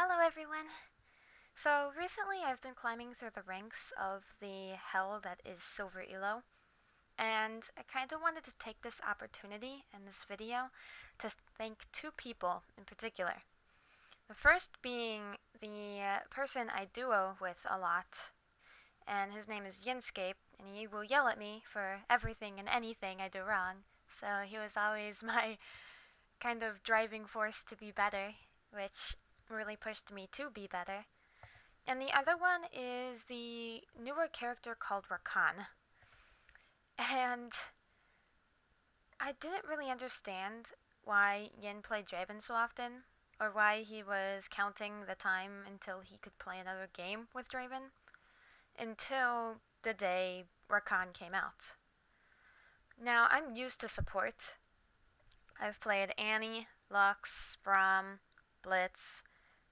Hello everyone! So recently I've been climbing through the ranks of the hell that is Silver Elo, and I kind of wanted to take this opportunity in this video to thank two people in particular. The first being the person I duo with a lot, and his name is Yinscape, and he will yell at me for everything and anything I do wrong, so he was always my kind of driving force to be better, which really pushed me to be better. And the other one is the newer character called Rakan. And I didn't really understand why Yin played Draven so often, or why he was counting the time until he could play another game with Draven, until the day Rakan came out. Now, I'm used to support. I've played Annie, Lux, Braum, Blitz,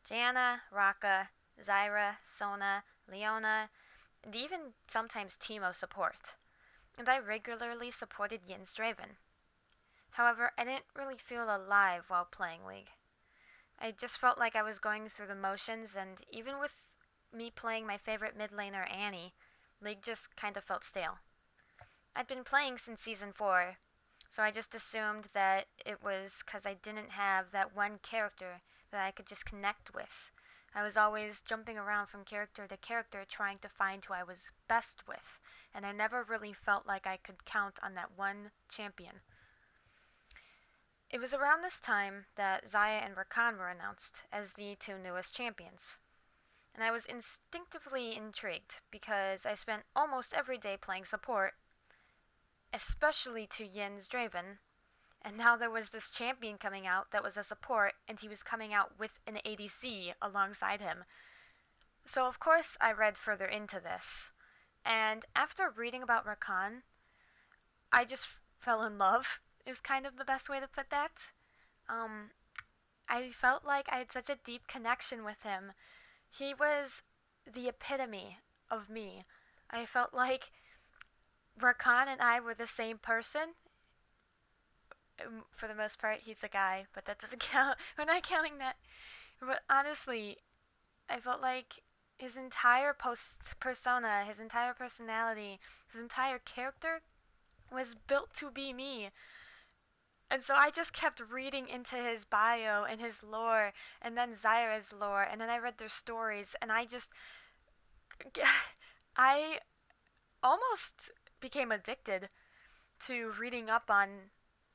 Janna, Raka, Zyra, Sona, Leona, and even sometimes Teemo support. And I regularly supported Yin's Draven. However, I didn't really feel alive while playing League. I just felt like I was going through the motions, and even with me playing my favorite mid laner Annie, League just kind of felt stale. I'd been playing since Season 4, so I just assumed that it was because I didn't have that one character that I could just connect with. I was always jumping around from character to character trying to find who I was best with, and I never really felt like I could count on that one champion. It was around this time that Xayah and Rakan were announced as the two newest champions. And I was instinctively intrigued because I spent almost every day playing support, especially to Yin's Draven, and now there was this champion coming out that was a support, and he was coming out with an ADC alongside him. So of course I read further into this, and after reading about Rakan, I just fell in love, is kind of the best way to put that. I felt like I had such a deep connection with him. He was the epitome of me. I felt like Rakan and I were the same person. For the most part, he's a guy, but that doesn't count. We're not counting that. But honestly, I felt like his entire persona, his entire personality, his entire character was built to be me. And so I just kept reading into his bio and his lore, and then Zyra's lore, and then I read their stories, and I almost became addicted to reading up on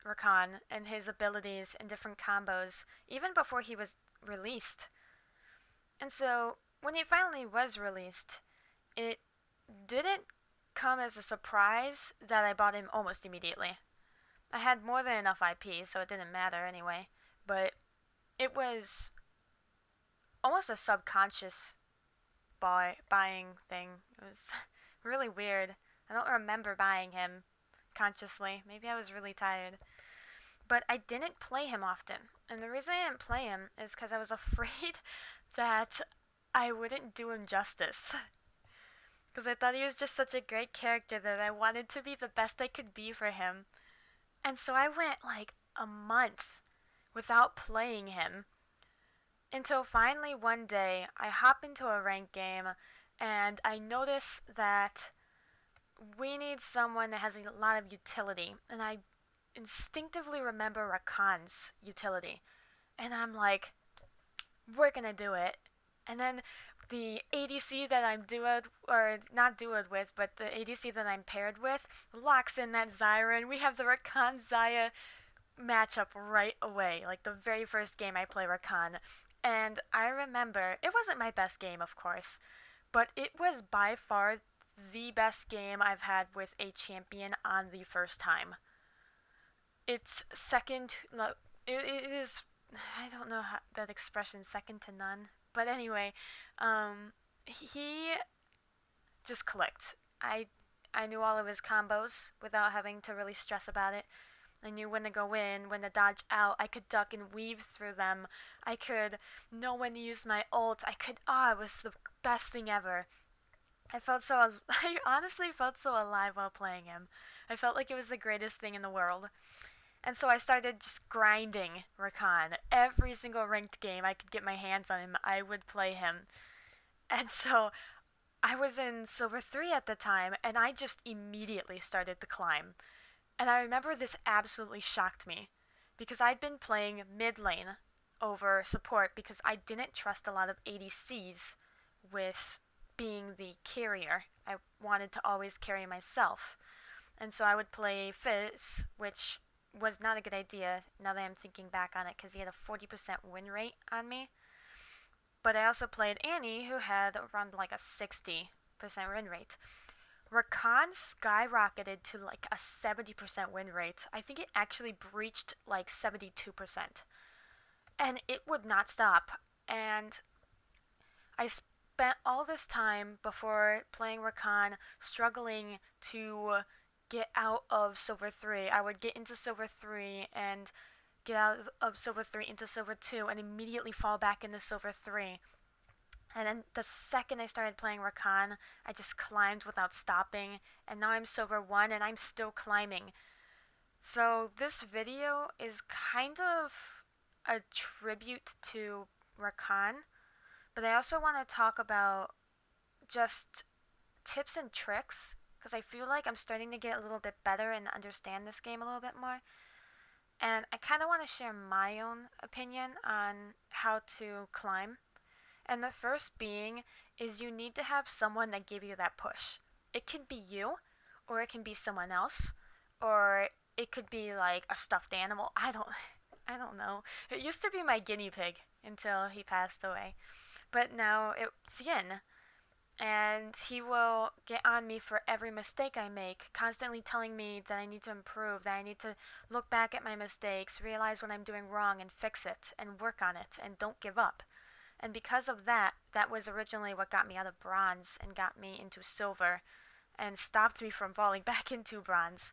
Rakan and his abilities and different combos, even before he was released. And so, when he finally was released, it didn't come as a surprise that I bought him almost immediately. I had more than enough IP, so it didn't matter anyway, but it was almost a subconscious buying thing. It was really weird. I don't remember buying him consciously. Maybe I was really tired. But I didn't play him often. And the reason I didn't play him is because I was afraid that I wouldn't do him justice. Because I thought he was just such a great character that I wanted to be the best I could be for him. And so I went like a month without playing him. Until finally one day I hop into a ranked game and I notice that we need someone that has a lot of utility. And I instinctively remember Rakan's utility. And I'm like, we're gonna do it. And then the ADC that I'm duoed, or not duoed with, but the ADC that I'm paired with, locks in that Zyra, and we have the Rakan Xayah matchup right away. Like the very first game I play Rakan. And I remember, it wasn't my best game, of course, but it was by far the best game I've had with a champion on the first time. It's second, it is, I don't know how, that expression, second to none. But anyway, he just clicked. I knew all of his combos without having to really stress about it. I knew when to go in, when to dodge out. I could duck and weave through them. I could know when to use my ult. It was the best thing ever. I honestly felt so alive while playing him. I felt like it was the greatest thing in the world. And so I started just grinding Rakan. Every single ranked game I could get my hands on him, I would play him. And so I was in Silver 3 at the time, and I just immediately started to climb. And I remember this absolutely shocked me because I'd been playing mid lane over support because I didn't trust a lot of ADCs with being the carrier. I wanted to always carry myself. And so I would play Fizz, which was not a good idea now that I'm thinking back on it because he had a 40% win rate on me. But I also played Annie, who had around like a 60% win rate. Rakan skyrocketed to like a 70% win rate. I think it actually breached like 72%. And it would not stop. And I spent all this time before playing Rakan struggling to get out of Silver 3. I would get into Silver 3 and get out of Silver 3 into Silver 2 and immediately fall back into Silver 3. And then the second I started playing Rakan, I just climbed without stopping, and now I'm Silver 1 and I'm still climbing. So this video is kind of a tribute to Rakan, but I also want to talk about just tips and tricks, because I feel like I'm starting to get a little bit better and understand this game a little bit more. And I kind of want to share my own opinion on how to climb. And the first being is you need to have someone that give you that push. It can be you, or it can be someone else, or it could be like a stuffed animal. I don't know. It used to be my guinea pig until he passed away. But now it's Yin, and he will get on me for every mistake I make, constantly telling me that I need to improve, that I need to look back at my mistakes, realize what I'm doing wrong and fix it and work on it and don't give up. And because of that, that was originally what got me out of bronze and got me into silver and stopped me from falling back into bronze.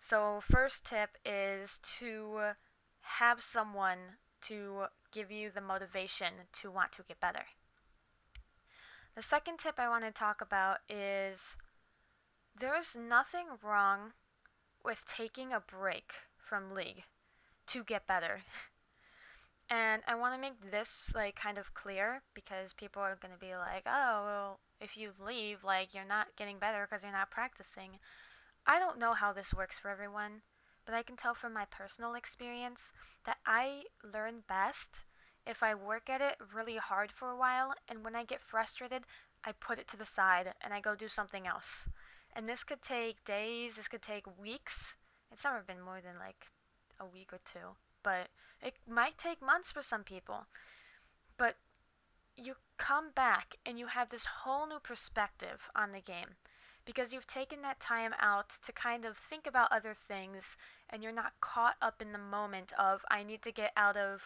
So first tip is to have someone to give you the motivation to want to get better. The second tip I want to talk about is there's nothing wrong with taking a break from League to get better. And I want to make this like kind of clear because people are going to be like, "Oh, well, if you leave, like you're not getting better because you're not practicing." I don't know how this works for everyone, but I can tell from my personal experience that I learn best if I work at it really hard for a while, and when I get frustrated, I put it to the side and I go do something else. And this could take days, this could take weeks. It's never been more than like a week or two, but it might take months for some people. But you come back and you have this whole new perspective on the game because you've taken that time out to kind of think about other things and you're not caught up in the moment of I need to get out of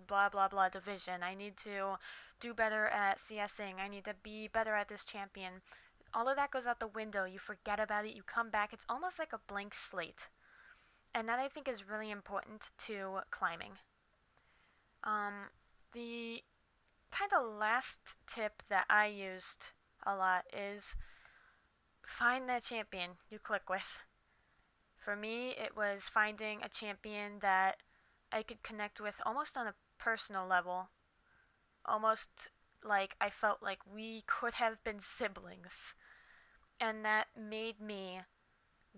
blah blah blah division. I need to do better at CSing. I need to be better at this champion. All of that goes out the window. You forget about it. You come back. It's almost like a blank slate. And that I think is really important to climbing. The kind of last tip that I used a lot is find that champion you click with. For me, it was finding a champion that I could connect with almost on a personal level. Almost like I felt like we could have been siblings. And that made me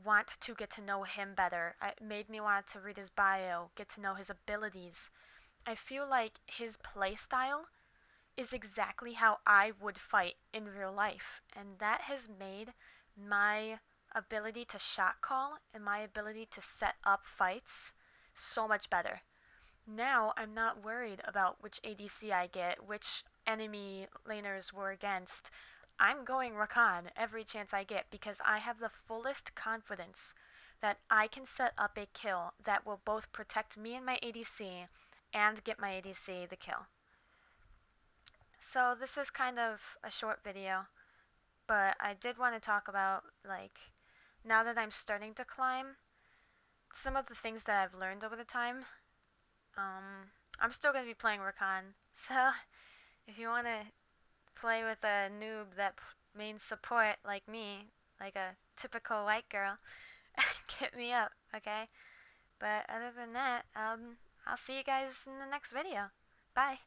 want to get to know him better. It made me want to read his bio, get to know his abilities. I feel like his playstyle is exactly how I would fight in real life. And that has made my ability to shot call and my ability to set up fights so much better. Now I'm not worried about which ADC I get, which enemy laners we're against. I'm going Rakan every chance I get because I have the fullest confidence that I can set up a kill that will both protect me and my ADC and get my ADC the kill. So this is kind of a short video, but I did want to talk about, like, now that I'm starting to climb, some of the things that I've learned over the time. I'm still going to be playing Rakan, so if you want to play with a noob that main support like me, like a typical white girl, hit me up, okay? But other than that, I'll see you guys in the next video. Bye.